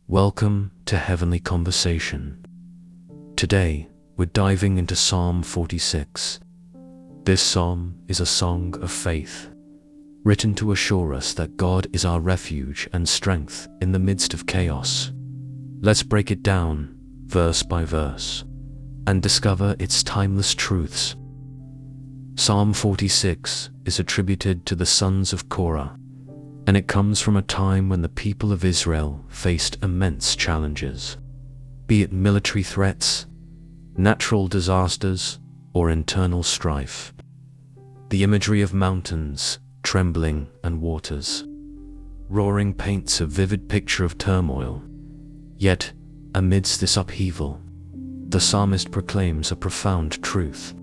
Welcome to Heavenly Conversation. Today, we're diving into Psalm 46. This psalm is a song of faith, written to assure us that God is our refuge and strength in the midst of chaos. Let's break it down, verse by verse, and discover its timeless truths. Psalm 46 is attributed to the sons of Korah, and it comes from a time when the people of Israel faced immense challenges, be it military threats, natural disasters, or internal strife. The imagery of mountains, trembling, and waters roaring paints a vivid picture of turmoil. Yet, amidst this upheaval, the psalmist proclaims a profound truth.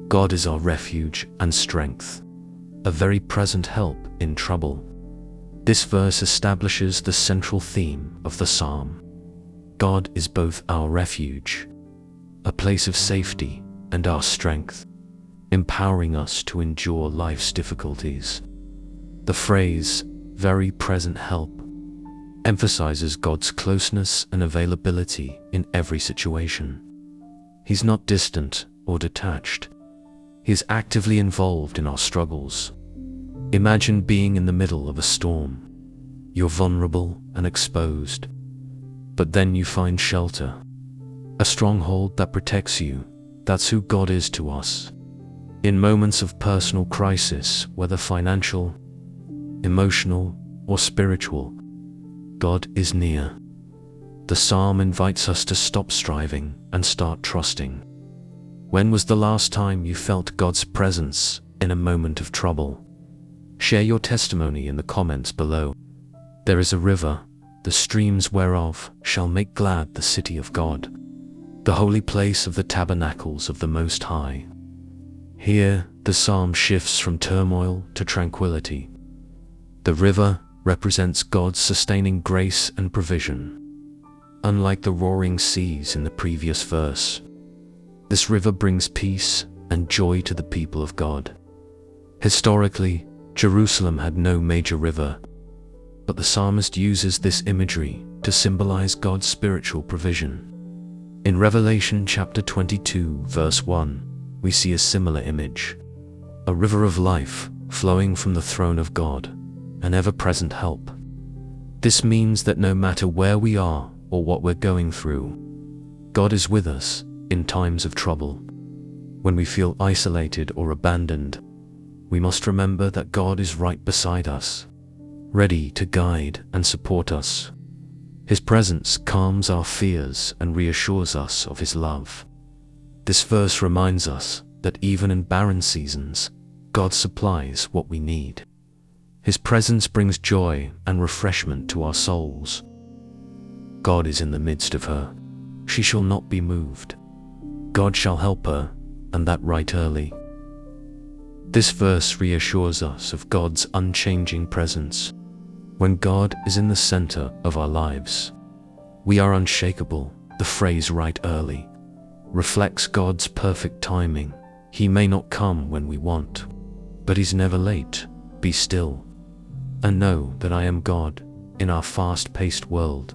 God is our refuge and strength, a very present help in trouble. This verse establishes the central theme of the psalm. God is both our refuge, a place of safety, and our strength, empowering us to endure life's difficulties. The phrase, very present help, emphasizes God's closeness and availability in every situation. He's not distant or detached. He is actively involved in our struggles. Imagine being in the middle of a storm. You're vulnerable and exposed, but then you find shelter, a stronghold that protects you. That's who God is to us. In moments of personal crisis, whether financial, emotional, or spiritual, God is near. The psalm invites us to stop striving and start trusting. When was the last time you felt God's presence in a moment of trouble? Share your testimony in the comments below. There is a river, the streams whereof shall make glad the city of God, the holy place of the tabernacles of the Most High. Here, the psalm shifts from turmoil to tranquility. The river represents God's sustaining grace and provision. Unlike the roaring seas in the previous verse, this river brings peace and joy to the people of God. Historically, Jerusalem had no major river, but the psalmist uses this imagery to symbolize God's spiritual provision. In Revelation chapter 22, verse 1, we see a similar image, a river of life flowing from the throne of God, an ever-present help. This means that no matter where we are or what we're going through, God is with us in times of trouble. When we feel isolated or abandoned, we must remember that God is right beside us, ready to guide and support us. His presence calms our fears and reassures us of His love. This verse reminds us that even in barren seasons, God supplies what we need. His presence brings joy and refreshment to our souls. God is in the midst of her. She shall not be moved. God shall help her, and that right early. This verse reassures us of God's unchanging presence. When God is in the center of our lives, we are unshakable. The phrase "right early" reflects God's perfect timing. He may not come when we want, but He's never late. Be still and know that I am God. In our fast-paced world,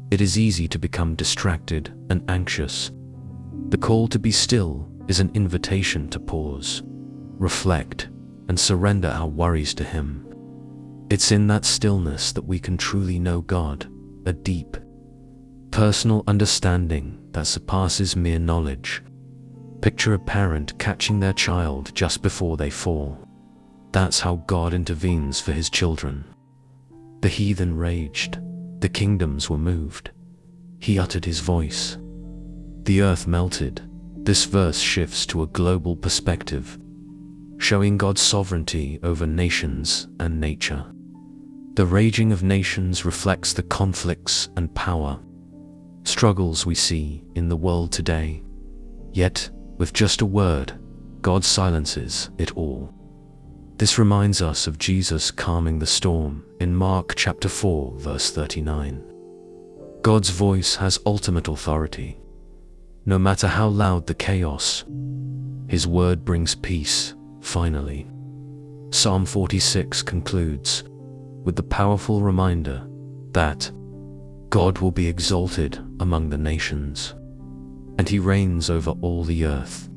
it is easy to become distracted and anxious. The call to be still is an invitation to pause, reflect, and surrender our worries to Him. It's in that stillness that we can truly know God, a deep, personal understanding that surpasses mere knowledge. Picture a parent catching their child just before they fall. That's how God intervenes for His children. The heathen raged, the kingdoms were moved. He uttered His voice. The earth melted. This verse shifts to a global perspective, showing God's sovereignty over nations and nature. The raging of nations reflects the conflicts and power struggles we see in the world today. Yet, with just a word, God silences it all. This reminds us of Jesus calming the storm in Mark chapter 4, verse 39. God's voice has ultimate authority. No matter how loud the chaos, His word brings peace, finally. Psalm 46 concludes with the powerful reminder that God will be exalted among the nations, and he reigns over all the earth.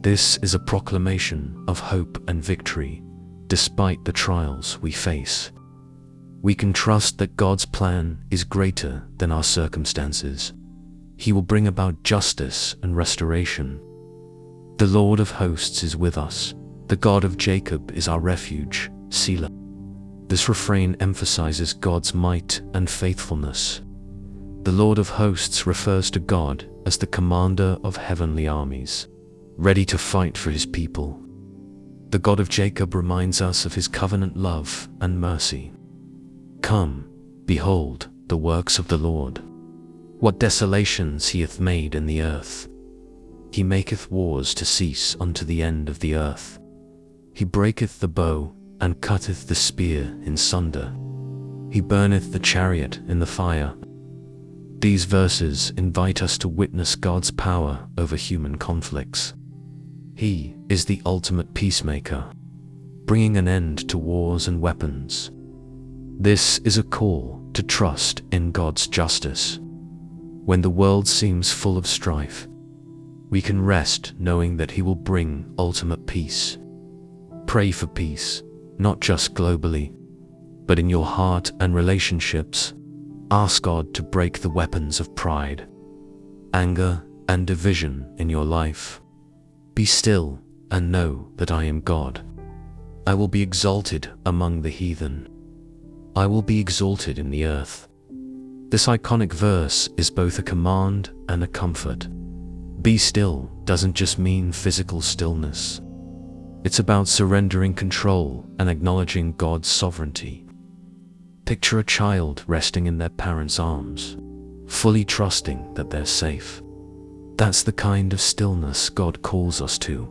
This is a proclamation of hope and victory, despite the trials we face. We can trust that God's plan is greater than our circumstances. He will bring about justice and restoration. The Lord of hosts is with us. The God of Jacob is our refuge. Selah. This refrain emphasizes God's might and faithfulness. The Lord of hosts refers to God as the commander of heavenly armies, ready to fight for his people. The God of Jacob reminds us of his covenant love and mercy. Come, behold the works of the Lord. What desolations he hath made in the earth. He maketh wars to cease unto the end of the earth. He breaketh the bow, and cutteth the spear in sunder. He burneth the chariot in the fire. These verses invite us to witness God's power over human conflicts. He is the ultimate peacemaker, bringing an end to wars and weapons. This is a call to trust in God's justice. When the world seems full of strife, we can rest knowing that he will bring ultimate peace. Pray for peace, not just globally, but in your heart and relationships. Ask God to break the weapons of pride, anger, and division in your life. Be still and know that I am God. I will be exalted among the heathen. I will be exalted in the earth. This iconic verse is both a command and a comfort. Be still doesn't just mean physical stillness. It's about surrendering control and acknowledging God's sovereignty. Picture a child resting in their parents' arms, fully trusting that they're safe. That's the kind of stillness God calls us to.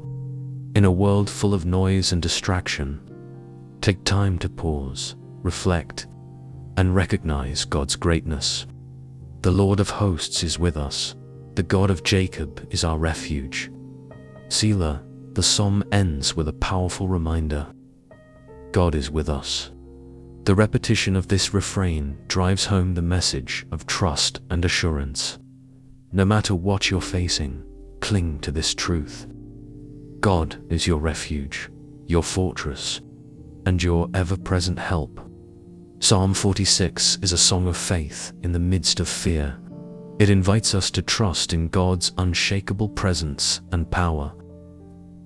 In a world full of noise and distraction, take time to pause, reflect, and recognize God's greatness. The Lord of hosts is with us. The God of Jacob is our refuge. Selah. The psalm ends with a powerful reminder. God is with us. The repetition of this refrain drives home the message of trust and assurance. No matter what you're facing, cling to this truth. God is your refuge, your fortress, and your ever-present help. Psalm 46 is a song of faith in the midst of fear. It invites us to trust in God's unshakable presence and power.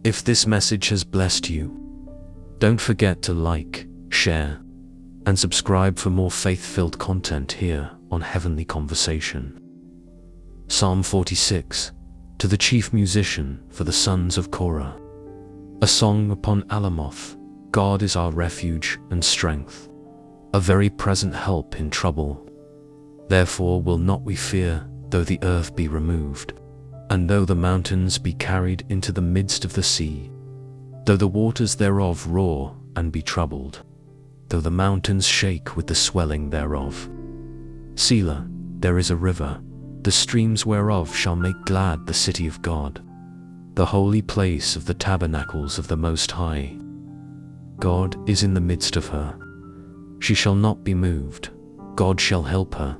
If this message has blessed you, don't forget to like, share, and subscribe for more faith-filled content here on Heavenly Conversation. Psalm 46, to the chief musician for the sons of Korah. A song upon Alamoth. God is our refuge and strength, a very present help in trouble. Therefore will not we fear, though the earth be removed, and though the mountains be carried into the midst of the sea, though the waters thereof roar and be troubled, though the mountains shake with the swelling thereof. Selah, there is a river, the streams whereof shall make glad the city of God, the holy place of the tabernacles of the Most High. God is in the midst of her. She shall not be moved. God shall help her.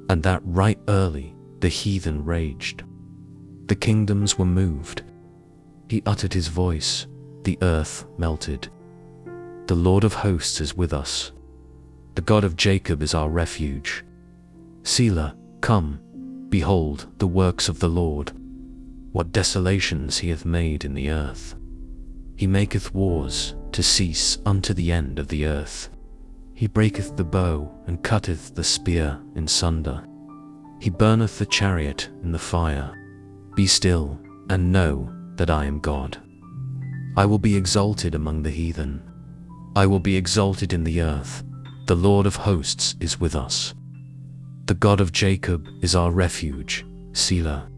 And that right early the heathen raged. The kingdoms were moved. He uttered his voice. The earth melted. The Lord of hosts is with us. The God of Jacob is our refuge. Selah, come, behold the works of the Lord. What desolations he hath made in the earth. He maketh wars to cease unto the end of the earth. He breaketh the bow and cutteth the spear in sunder. He burneth the chariot in the fire. Be still and know that I am God. I will be exalted among the heathen. I will be exalted in the earth. The Lord of hosts is with us. The God of Jacob is our refuge. Selah.